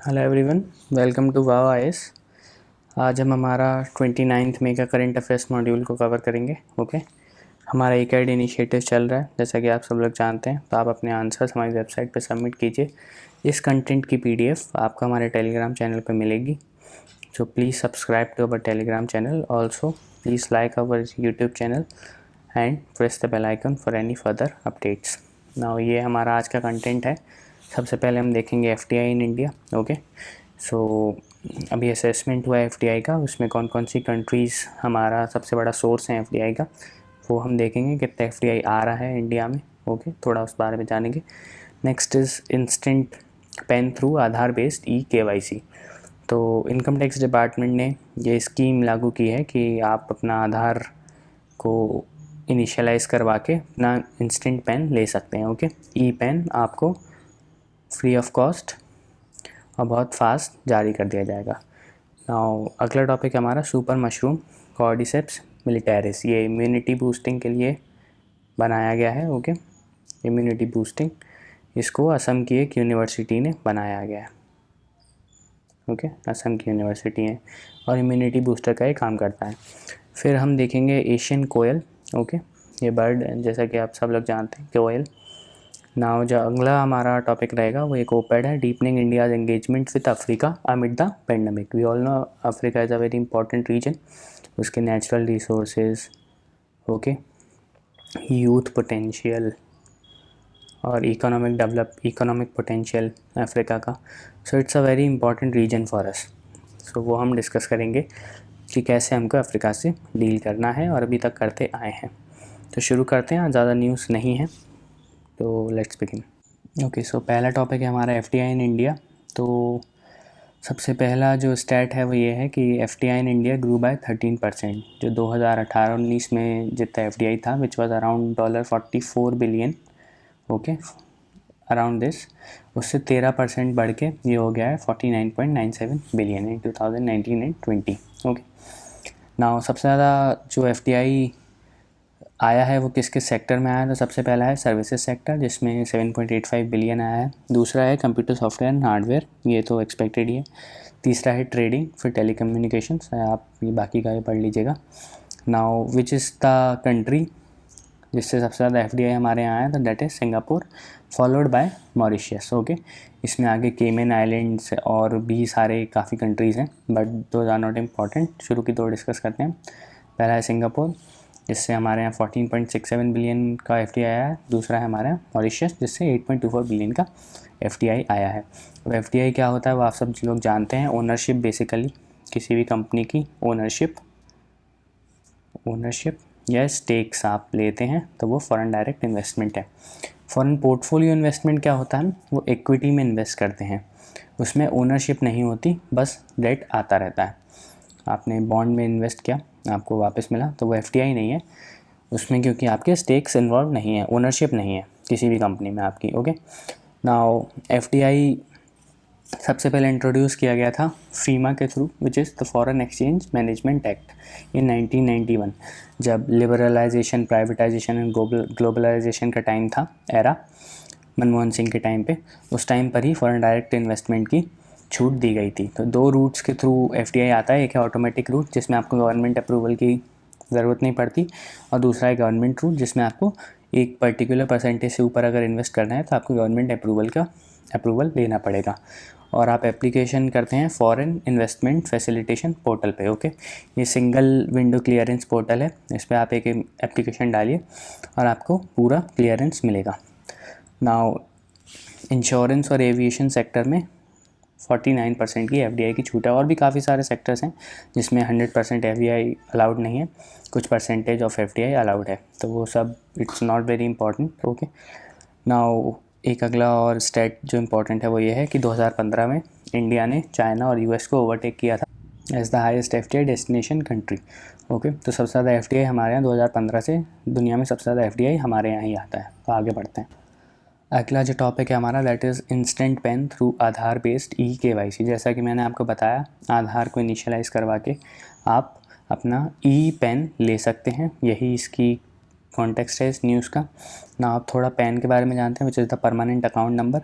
Hello everyone, welcome to wow IAS. आज हम हमारा 29 मई का करंट अफेयर्स मॉड्यूल को कवर करेंगे। ओके, हमारा एक एड इनिशिएटिव चल रहा है, जैसा कि आप सब लोग जानते हैं। तो आप अपने आंसर्स हमारी वेबसाइट पर सबमिट कीजिए। इस कंटेंट की पीडीएफ आपको हमारे टेलीग्राम चैनल पर मिलेगी। So please subscribe to our Telegram channel. Also please like our YouTube channel and press the bell icon for any further updates. Now ये हमारा आज का कंटेंट है। सबसे पहले हम देखेंगे एफडीआई इन इंडिया। ओके, सो अभी असेसमेंट हुआ है एफडीआई का, उसमें कौन कौन सी कंट्रीज़ हमारा सबसे बड़ा सोर्स है एफडीआई का, वो हम देखेंगे कितना एफडीआई आ रहा है इंडिया में। ओके, थोड़ा उस बारे में जानेंगे। Next is instant PAN through Aadhaar based e KYC. तो इनकम टैक्स डिपार्टमेंट ने ये स्कीम लागू की है कि आप अपना आधार को इनिशियलाइज़ करवा के अपना इंस्टेंट पेन ले सकते हैं। ओके, ई पेन आपको फ्री ऑफ कॉस्ट और बहुत फास्ट जारी कर दिया जाएगा। नाउ अगला टॉपिक हमारा सुपर मशरूम कॉर्डिसेप्स मिलिटैरिस। ये इम्यूनिटी बूस्टिंग के लिए बनाया गया है। ओके, इम्यूनिटी बूस्टिंग, इसको असम की एक यूनिवर्सिटी ने बनाया गया है। ओके, असम की यूनिवर्सिटी है और इम्यूनिटी बूस्टर का ये काम करता है। फिर हम देखेंगे एशियन कोयल। ओके, ये बर्ड जैसा कि आप सब लोग जानते हैं, कोयल। नाउ जो अगला हमारा टॉपिक रहेगा वो एक ओपेड है, deepening India's engagement with Africa amid the pandemic. We all know Africa is a very important region. उसके natural resources, okay, youth potential और इकोनॉमिक पोटेंशियल अफ्रीका का। So it's a very important region for us. So वो हम discuss करेंगे कि कैसे हमको Africa से डील करना है और अभी तक करते आए हैं। तो शुरू करते हैं, ज़्यादा न्यूज़ नहीं है, तो लेट्स बिगिन। ओके, सो पहला टॉपिक है हमारा एफडीआई इन इंडिया। तो सबसे पहला जो स्टैट है वो ये है कि FDI in India grew by 13%। जो 2018-19 में जितना एफडीआई था, which was around $44 billion. Okay, around this, उससे 13% बढ़ के ये हो गया है 49.97 billion in 2019 and 20। Okay, now सबसे ज़्यादा जो एफडीआई आया है वो किस किस सेक्टर में आया है। तो सबसे पहला है सर्विसेज सेक्टर, जिसमें 7.85 बिलियन आया है। दूसरा है कंप्यूटर सॉफ्टवेयर एंड हार्डवेयर, ये तो एक्सपेक्टेड ही है। तीसरा है ट्रेडिंग, फिर टेलीकम्युनिकेशंस, आप ये बाकी का ये पढ़ लीजिएगा। Now which is the country जिससे सबसे ज़्यादा एफडीआई हमारे यहाँ आया, तो that is Singapore, followed by Mauritius. Okay, इसमें आगे केमन आइलैंड्स और भी सारे काफ़ी कंट्रीज़ हैं, बट दो आर नॉट इम्पॉर्टेंट। शुरू की दो डिस्कस करते हैं। पहला है सिंगापुर, जिससे हमारे यहाँ 14.67 बिलियन का एफडीआई आया है। दूसरा है हमारे यहाँ मॉरिशस, जिससे 8.24 बिलियन का एफडीआई आया है। अब एफडीआई क्या होता है वो आप सब लोग जानते हैं। ओनरशिप, बेसिकली किसी भी कंपनी की ओनरशिप या स्टेक्स आप लेते हैं, तो वो फॉरेन डायरेक्ट इन्वेस्टमेंट है। फॉरेन पोर्टफोलियो इन्वेस्टमेंट क्या होता है, वो इक्विटी में इन्वेस्ट करते हैं, उसमें ओनरशिप नहीं होती, बस डेट आता रहता है। आपने बॉन्ड में इन्वेस्ट किया, आपको वापस मिला, तो वो एफडीआई नहीं है उसमें, क्योंकि आपके स्टेक्स इन्वॉल्व नहीं है, ओनरशिप नहीं है किसी भी कंपनी में आपकी। ओके, नाउ एफडीआई सबसे पहले इंट्रोड्यूस किया गया था फीमा के through, which is the foreign exchange management act, in 1991। जब लिबरलाइजेशन, प्राइवेटाइजेशन एंड ग्लोबलाइजेशन का टाइम था, एरा मनमोहन सिंह के टाइम पे, उस टाइम पर ही फॉरेन डायरेक्ट इन्वेस्टमेंट की छूट दी गई थी। तो दो रूट्स के थ्रू एफडीआई आता है, एक है ऑटोमेटिक रूट जिसमें आपको गवर्नमेंट अप्रूवल की ज़रूरत नहीं पड़ती, और दूसरा है गवर्नमेंट रूट जिसमें आपको एक पर्टिकुलर परसेंटेज से ऊपर अगर इन्वेस्ट करना है तो आपको गवर्नमेंट अप्रूवल लेना पड़ेगा, और आप एप्लीकेशन करते हैं फॉरेन इन्वेस्टमेंट फैसिलिटेशन पोर्टल पे। ओके, ये सिंगल विंडो क्लियरेंस पोर्टल है, इस पर आप एक एप्लीकेशन डालिए और आपको पूरा क्लियरेंस मिलेगा। नाउ इंश्योरेंस और एविएशन सेक्टर में 49% की एफडीआई की छूट है, और भी काफ़ी सारे सेक्टर्स हैं जिसमें 100% एफडीआई अलाउड नहीं है, कुछ परसेंटेज ऑफ एफडीआई अलाउड है, तो वो सब it's not very important. Okay, now एक अगला और स्टेट जो इम्पोर्टेंट है वो ये है कि 2015 में इंडिया ने चाइना और यूएस को ओवरटेक किया था as the highest FDI destination country. Okay, तो सबसे ज़्यादा एफडीआई हमारे यहाँ 2015 से दुनिया में सबसे ज़्यादा एफडीआई हमारे यहाँ ही आता है। तो आगे बढ़ते हैं। अगला जो टॉपिक है हमारा, that is instant PAN through Aadhaar based e KYC. जैसा कि मैंने आपको बताया, आधार को इनिशियलाइज़ करवा के आप अपना ई पेन ले सकते हैं, यही इसकी कॉन्टेक्स्ट है इस न्यूज़ का। ना आप थोड़ा पैन के बारे में जानते हैं, विच is the permanent account number.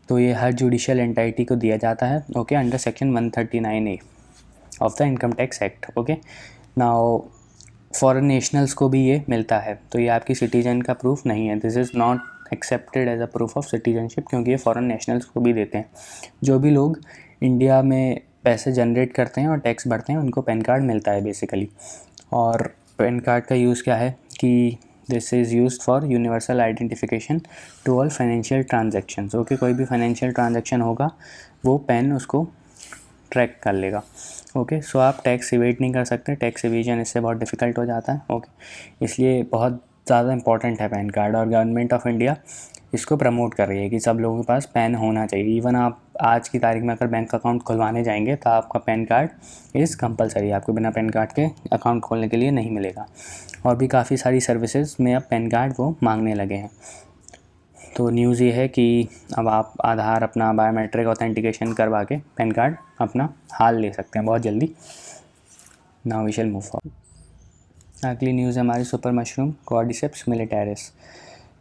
तो ये हर जुडिशियल एंटिटी को दिया जाता है, okay, under section 139A of the income tax act, okay. Now foreign nationals को भी ये मिलता है, तो ये आपकी सिटीजन का प्रूफ नहीं है, this is not accepted as a proof of citizenship, क्योंकि ये फॉरेन नेशनल्स को भी देते हैं। जो भी लोग इंडिया में पैसे जनरेट करते हैं और टैक्स भरते हैं उनको पैन कार्ड मिलता है बेसिकली। और पैन कार्ड का यूज़ क्या है कि this is used for universal identification to all financial transactions, okay. कोई भी फाइनेंशियल ट्रांजैक्शन होगा वो पैन उसको ट्रैक कर लेगा, ओके। सो आप टैक्स इवेट नहीं कर सकते, टैक्स इवेजन इससे बहुत डिफ़िकल्ट हो जाता है, ओके। इसलिए बहुत ज़्यादा इंपॉर्टेंट है पैन कार्ड, और गवर्नमेंट ऑफ इंडिया इसको प्रमोट कर रही है कि सब लोगों के पास पैन होना चाहिए। इवन आप आज की तारीख में अगर बैंक अकाउंट खुलवाने जाएंगे तो आपका पैन कार्ड इज़ कंपलसरी, आपको बिना पैन कार्ड के अकाउंट खोलने के लिए नहीं मिलेगा। और भी काफ़ी सारी सर्विसेज में अब पैन कार्ड वो मांगने लगे हैं। तो न्यूज़ ये है कि अब आप आधार अपना बायोमेट्रिक ऑथेंटिकेशन करवा के पैन कार्ड अपना हाल ले सकते हैं बहुत जल्दी। Now we shall move forward. अगली न्यूज़ है हमारी super mushroom cordyceps militaris.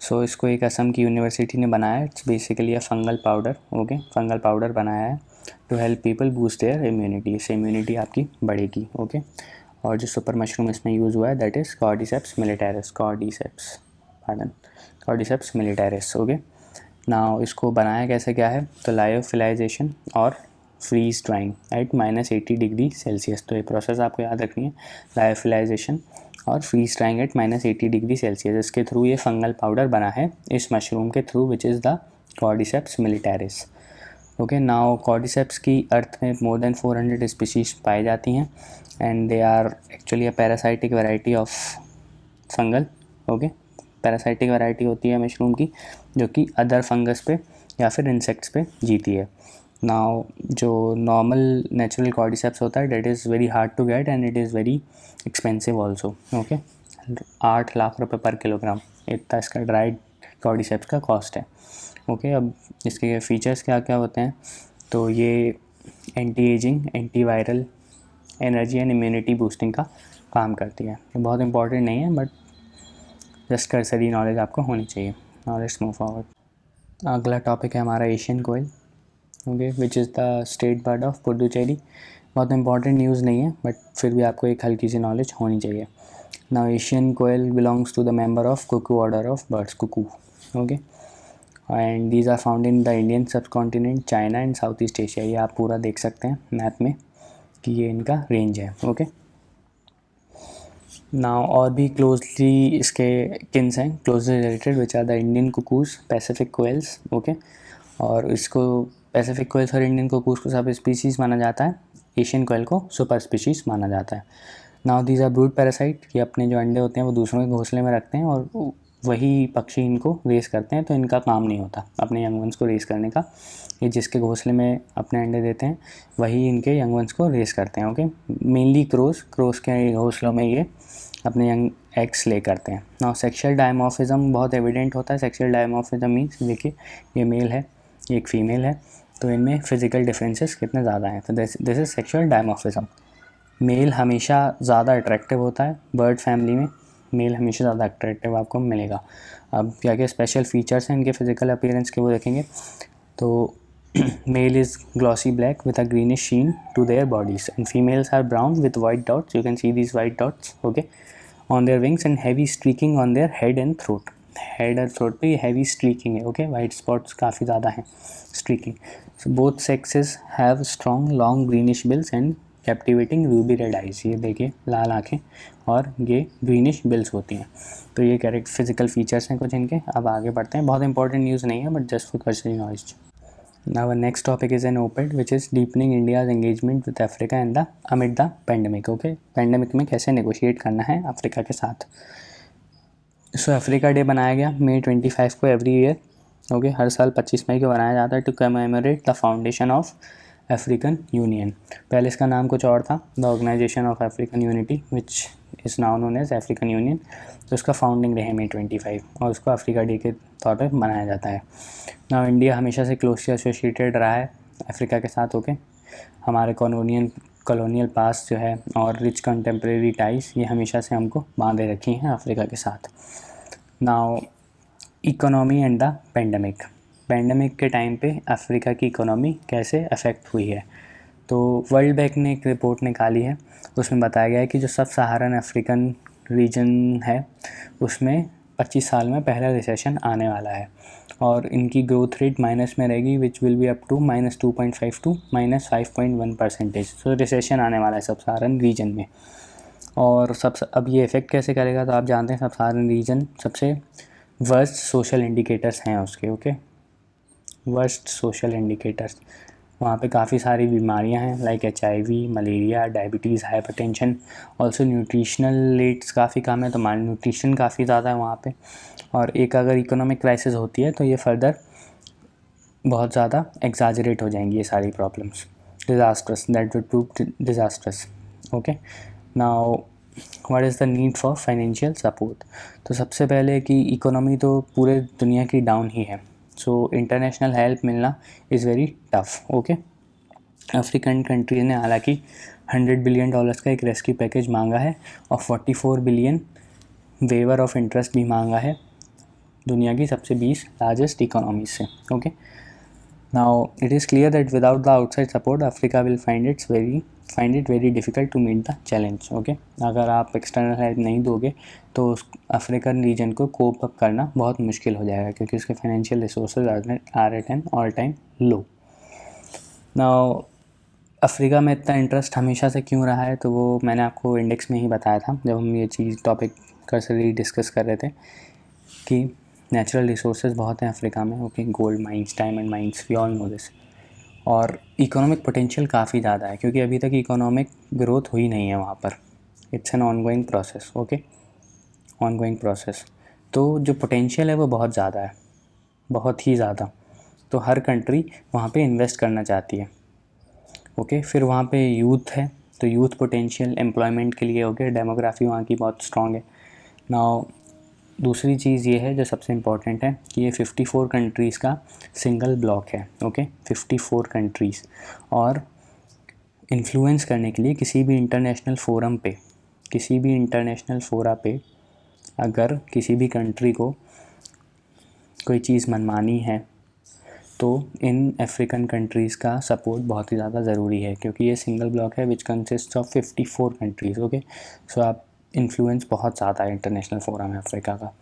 So इसको एक असम की यूनिवर्सिटी ने बनाया है। It's basically a fungal powder, okay. Fungal powder बनाया है to help people boost their immunity, इससे इम्यूनिटी आपकी बढ़ेगी, ओके। और जो सुपर मशरूम इसमें यूज़ हुआ है that is cordyceps militaris, cordyceps militaris, okay. Now इसको बनाया कैसे क्या है, तो लायोफिलाइजेशन और freeze drying at -80 degree Celsius. तो ये प्रोसेस आपको याद रखनी है, लायोफिलाइजेशन और freeze drying at -80 degree Celsius. इसके थ्रू ये फंगल पाउडर बना है इस मशरूम के through, which is the cordyceps militaris, okay. Now cordyceps की अर्थ में मोर देन 400 स्पीशीज पाई जाती हैं and they are actually a parasitic variety of fungal, okay. Parasitic variety होती है मशरूम की जो कि अदर फंगस पे या फिर इंसेक्ट्स पे जीती है। नाउ जो नॉर्मल नेचुरल कॉर्डिसेप्स होता है that is very hard to get and it is very expensive also, okay. 8 lakh रुपए पर किलोग्राम इतना इसका ड्राइड कॉर्डिसेप्स का कॉस्ट है, ओके। अब इसके फीचर्स क्या क्या होते हैं, तो ये anti ageing, anti viral, energy and immunity boosting का काम करती है। ये बहुत इंपॉर्टेंट नहीं है बट जस्ट कर्सरी नॉलेज आपको होनी चाहिए। Now let's move forward. अगला टॉपिक है हमारा Asian koel, okay, which is the state bird of Puducherry. बहुत इंपॉर्टेंट न्यूज़ नहीं है बट फिर भी आपको एक हल्की सी नॉलेज होनी चाहिए। Now Asian koel belongs to the member of cuckoo order of birds, cuckoo, okay. And these are found in the Indian subcontinent, China and South East Asia. ये आप पूरा देख सकते हैं मैप में कि ये इनका रेंज है, ओके। नाउ और भी क्लोजली इसके किन्स हैं closely related, which are the Indian cuckoos, Pacific koels, okay. और इसको पैसिफिक कोयल्स और इंडियन कुकूज को सब स्पीशीज़ माना जाता है, एशियन कोयल को सुपर स्पीशीज़ माना जाता है। Now these are brood parasite, ये अपने जो अंडे होते हैं वो दूसरों के घोंसले में रखते हैं और वही पक्षी इनको रेस करते हैं, तो इनका काम नहीं होता अपने यंग वंस को रेस करने का। ये जिसके घोंसले में अपने अंडे देते हैं वही इनके यंग वंस को रेस करते हैं, ओके। मेनली क्रोस के घोंसलों में ये अपने यंग एग्स ले करते हैं। नाउ सेक्शुअल डायमॉर्फिज्म बहुत एविडेंट होता है। सेक्शुअल डायमॉर्फिज्म मीन्स देखिए ये मेल है, ये एक फीमेल है, तो इनमें फिजिकल डिफरेंसेस कितने ज़्यादा हैं, तो this is sexual dimorphism. Male हमेशा ज़्यादा अट्रैक्टिव होता है, बर्ड फैमिली में मेल हमेशा ज़्यादा अट्रैक्टिव आपको मिलेगा। अब क्या क्या स्पेशल फीचर्स हैं इनके फिजिकल अपीयरेंस के वो देखेंगे तो male is glossy black with a greenish sheen to their bodies and females are brown with white dots, you can see these white dots, okay, on their wings and heavy streaking on their head and throat. Head और throat पे ये heavy streaking है, okay, white spots काफ़ी ज़्यादा हैं, streaking. So both sexes have strong long greenish bills and captivating ruby red eyes, ये देखिए लाल आँखें और ये ग्रीनिश बिल्स होती हैं। तो ये करेक्ट फिजिकल फीचर्स हैं कुछ इनके। अब आगे बढ़ते हैं, बहुत इंपॉर्टेंट न्यूज़ नहीं है but just for cursory knowledge. Now next topic is an op-ed which is deepening India's engagement with Africa in the amid the pandemic, okay. Pandemic में कैसे नेगोशिएट करना है अफ्रीका के साथ। सो अफ्रीका डे बनाया गया May 25 को एवरी ईयर, ओके। हर साल 25 मई को बनाया जाता है to commemorate the foundation of African Union. पहले इसका नाम कुछ और था, the organisation of African unity which is now known as African Union. तो उसका फाउंडिंग रहे May 25 और उसको अफ्रीका डे के तौर पर मनाया जाता है। नाउ इंडिया हमेशा से क्लोजली एसोसिएटेड रहा है अफ्रीका के साथ, ओके। हमारे कॉलोनियल पास जो है और रिच कंटेम्प्रेरी टाइज ये हमेशा से हमको बांधे रखी हैं अफ्रीका के साथ। Now economy and the pandemic. Pandemic के टाइम पे अफ्रीका की इकोनॉमी कैसे अफेक्ट हुई है। तो वर्ल्ड बैंक ने एक रिपोर्ट निकाली है, उसमें बताया गया है कि जो सब सहारन अफ्रीकन रीजन है उसमें 25 साल में पहला रिसेशन आने वाला है और इनकी ग्रोथ रेट माइनस में रहेगी, which will be up to -2.5 to -5.1%। तो रिसेशन आने वाला है सब सहारन रीजन में। और अब ये इफ़ेक्ट कैसे करेगा, तो आप जानते हैं सब सहारन रीजन सबसे वर्स्ट सोशल इंडिकेटर्स हैं उसके। ओके, वर्स्ट सोशल इंडिकेटर्स, वहाँ पे काफ़ी सारी बीमारियाँ हैं like HIV, malaria, diabetes, hypertension. Also nutritional rates काफ़ी कम है, तो माल न्यूट्रिशन काफ़ी ज़्यादा है वहाँ पे। और एक अगर इकोनॉमिक क्राइसिस होती है तो ये फर्दर बहुत ज़्यादा एग्जाजरेट हो जाएंगी ये सारी problems. Disastrous, that would prove disastrous. Okay, now what is the need for financial support. तो सबसे पहले कि इकोनॉमी तो पूरे दुनिया की डाउन ही है, सो इंटरनेशनल हेल्प मिलना is very tough. Okay, African countries ने हालांकि $100 बिलियन का एक रेस्क्यू पैकेज मांगा है और 44 बिलियन वेवर ऑफ इंटरेस्ट भी मांगा है दुनिया की सबसे 20 लार्जेस्ट इकोनॉमीज से। Okay, now it is clear that without the outside support Africa will find it very difficult to meet the challenge. Okay, अगर आप एक्सटर्नल हेल्प नहीं दोगे तो उस अफ्रीकन रीजन को कोप अप करना बहुत मुश्किल हो जाएगा, क्योंकि उसके financial resources are at an all time low. Now Africa में इतना इंटरेस्ट हमेशा से क्यों रहा है, तो वो मैंने आपको इंडेक्स में ही बताया था जब हम ये चीज़ टॉपिक कर्सरी डिस्कस कर रहे थे कि नेचुरल रिसोर्सेज बहुत हैं अफ्रीका में। Okay, gold mines, diamond mines, we all know this. और इकोनॉमिक पोटेंशियल काफ़ी ज़्यादा है, क्योंकि अभी तक इकोनॉमिक ग्रोथ हुई नहीं है वहाँ पर। It's an ongoing process. Okay, ongoing process. तो जो पोटेंशियल है वो बहुत ज़्यादा है, बहुत ही ज़्यादा। तो हर कंट्री वहाँ पे इन्वेस्ट करना चाहती है। ओके, फिर वहाँ पे यूथ है, तो यूथ पोटेंशियल एम्प्लॉयमेंट के लिए। ओके, डेमोग्राफी वहाँ की बहुत स्ट्रॉन्ग है। नाउ दूसरी चीज़ ये है जो सबसे इम्पॉर्टेंट है कि ये 54 कंट्रीज़ का सिंगल ब्लॉक है। Okay, 54 countries. और इन्फ्लुएंस करने के लिए किसी भी इंटरनेशनल फोरम पे, किसी भी इंटरनेशनल फोरा पे अगर किसी भी कंट्री को कोई चीज़ मनमानी है तो इन अफ्रीकन कंट्रीज़ का सपोर्ट बहुत ही ज़्यादा ज़रूरी है, क्योंकि ये सिंगल ब्लॉक है which consist of 54 countries. Okay, so आप इन्फ्लुएंस बहुत ज़्यादा है इंटरनेशनल फोरम है अफ्रीका का।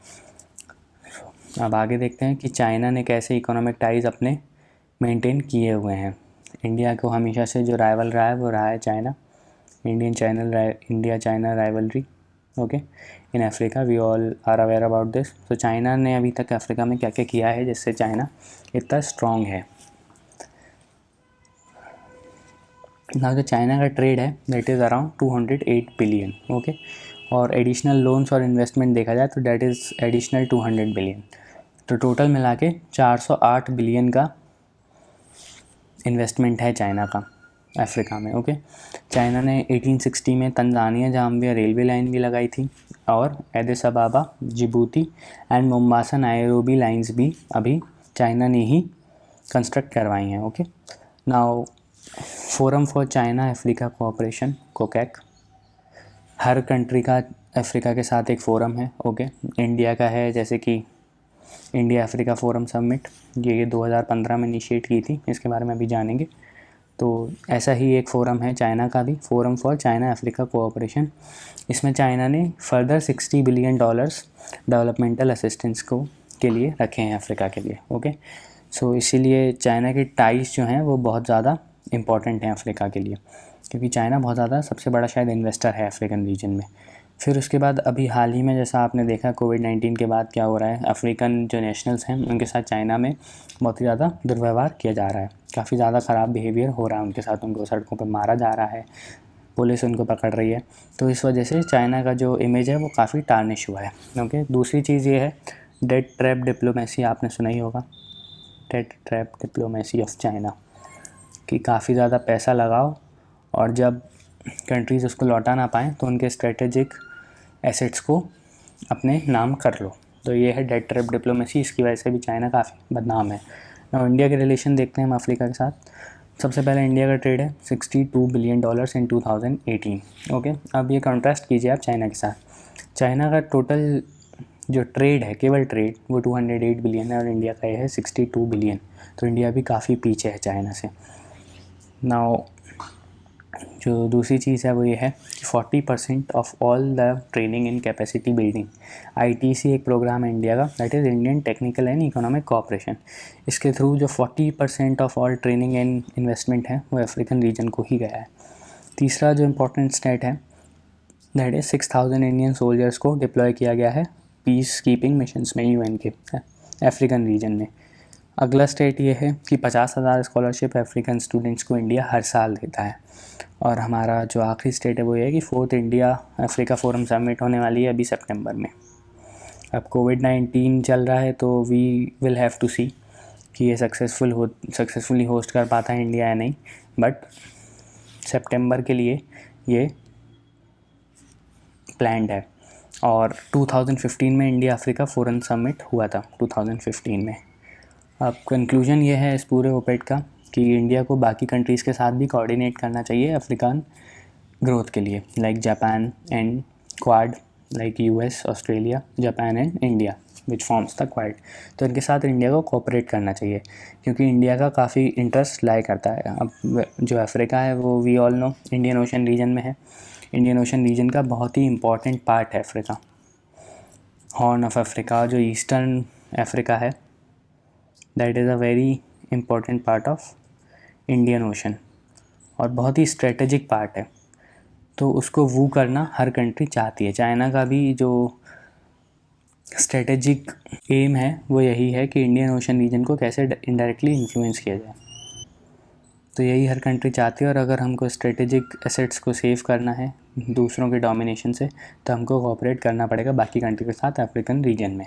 अब आगे देखते हैं कि चाइना ने कैसे इकोनॉमिक टाइज़ अपने मेंटेन किए हुए हैं। इंडिया को हमेशा से जो राइवल रहा है वो रहा है China, India China rivalry. Okay, in Africa we all are aware about this. तो चाइना ने अभी तक अफ्रीका में क्या क्या किया है जिससे चाइना इतना स्ट्रॉन्ग है। ना जो चाइना का ट्रेड है that is around 208 billion. Okay, और एडिशनल लोन्स और इन्वेस्टमेंट देखा जाए तो दैट इज़ एडिशनल 200 बिलियन। तो टोटल मिला के 408 बिलियन का इन्वेस्टमेंट है चाइना का अफ्रीका में। ओके, चाइना ने 1860 में तंजानिया जाम्बिया रेलवे लाइन भी लगाई थी और Addis Ababa, Djibouti and Mombasa Nairobi lines भी अभी चाइना ने ही कंस्ट्रक्ट करवाई हैं। Okay, now forum for China Africa cooperation, कोकैक, हर कंट्री का अफ्रीका के साथ एक फ़ोरम है। ओके, इंडिया का है जैसे कि इंडिया अफ्रीका फोरम समिट, ये 2015 में इनिशिएट की थी, इसके बारे में अभी जानेंगे। तो ऐसा ही एक फ़ोरम है चाइना का भी, forum for China Africa cooperation. इसमें चाइना ने फर्दर $60 बिलियन डेवलपमेंटल असिस्टेंस के लिए रखे हैं अफ्रीका के लिए। ओके, सो इसीलिए चाइना के टाइज जो हैं वो बहुत ज़्यादा इम्पॉर्टेंट हैं अफ्रीका के लिए, क्योंकि चाइना बहुत ज़्यादा सबसे बड़ा शायद इन्वेस्टर है अफ्रीकन रीजन में। फिर उसके बाद अभी हाल ही में जैसा आपने देखा कोविड-19 के बाद क्या हो रहा है, अफ्रीकन जो नेशनल्स हैं उनके साथ चाइना में बहुत ही ज़्यादा दुर्व्यवहार किया जा रहा है, काफ़ी ज़्यादा ख़राब बिहेवियर हो रहा है उनके साथ, उनको सड़कों पर मारा जा रहा है, पुलिस उनको पकड़ रही है। तो इस वजह से चाइना का जो इमेज है वो काफ़ी टार्निश हुआ है। ओके, दूसरी चीज़ ये है डेट ट्रैप डिप्लोमेसी, आपने सुना ही होगा, debt trap diplomacy of China, कि काफ़ी ज़्यादा पैसा लगाओ और जब कंट्रीज़ उसको लौटा ना पाएँ तो उनके स्ट्रेटेजिक एसेट्स को अपने नाम कर लो। तो ये है डेट ट्रैप डिप्लोमेसी, इसकी वजह से भी चाइना काफ़ी बदनाम है। और इंडिया के रिलेशन देखते हैं हम अफ्रीका के साथ। सबसे पहले इंडिया का ट्रेड है $62 बिलियन इन 2018। ओके, अब ये कंट्रास्ट कीजिए आप चाइना के साथ। चाइना का टोटल जो ट्रेड है, केवल ट्रेड, वो 208 बिलियन है और इंडिया का ये है 62 बिलियन। तो इंडिया भी काफ़ी पीछे है चाइना से। नाउ जो दूसरी चीज़ है वो ये है कि 40% of all the training in capacity building, ITC एक प्रोग्राम है इंडिया का, that is Indian technical and economic cooperation. इसके थ्रू जो 40% of all training and investment है वो अफ्रीकन रीजन को ही गया है। तीसरा जो इम्पोर्टेंट स्टेट है दैट इज़ 6000 इंडियन सोल्जर्स को डिप्लॉय किया गया है पीस कीपिंग मिशंस में UN के अफ्रीकन रीजन में। अगला स्टेट ये है कि 50,000 स्कॉलरशिप अफ्रीकन स्टूडेंट्स को इंडिया हर साल देता है। और हमारा जो आखिरी स्टेट है वो ये है कि 4th India Africa forum summit होने वाली है अभी सितंबर में। अब कोविड-19 चल रहा है तो वी विल हैव टू सी कि ये सक्सेसफुली होस्ट कर पाता है इंडिया या नहीं, बट सितंबर के लिए ये प्लान्ड है। और 2015 में इंडिया अफ्रीका फोरम समिट हुआ था 2015 में। अब कंक्लूजन ये है इस पूरे ओपेड का कि इंडिया को बाकी कंट्रीज़ के साथ भी कोऑर्डिनेट करना चाहिए अफ्रीकन ग्रोथ के लिए, like Japan and quad, like US, Australia, Japan and India which forms the quad. तो इनके साथ इंडिया को कोऑपरेट करना चाहिए क्योंकि इंडिया का काफ़ी इंटरेस्ट लाई करता है। अब जो अफ्रीका है वो we all know Indian Ocean region में है। इंडियन ओशन रीजन का बहुत ही इम्पॉर्टेंट पार्ट है अफ्रीका। हॉर्न ऑफ अफ्रीका जो ईस्टर्न अफ्रीका है, that is a very important part of Indian Ocean और बहुत ही स्ट्रेटेजिक पार्ट है। तो उसको वू करना हर कंट्री चाहती है। चाइना का भी जो स्ट्रेटेजिक एम है वो यही है कि इंडियन ओशन रीजन को कैसे इनडायरेक्टली इन्फ्लुएंस किया जाए। तो यही हर कंट्री चाहती है और अगर हमको स्ट्रेटेजिक एसेट्स को सेव करना है दूसरों के डोमिनेशन से तो हमको कोऑपरेट करना पड़ेगा बाकी कंट्री के साथ अफ्रीकन रीजन में,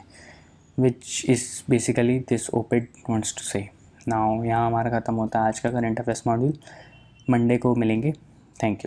which is basically this op-ed wants to say. नाउ यहाँ हमारा ख़त्म होता है आज का करंट अफेयर्स मॉड्यूल। मंडे को मिलेंगे। Thank you.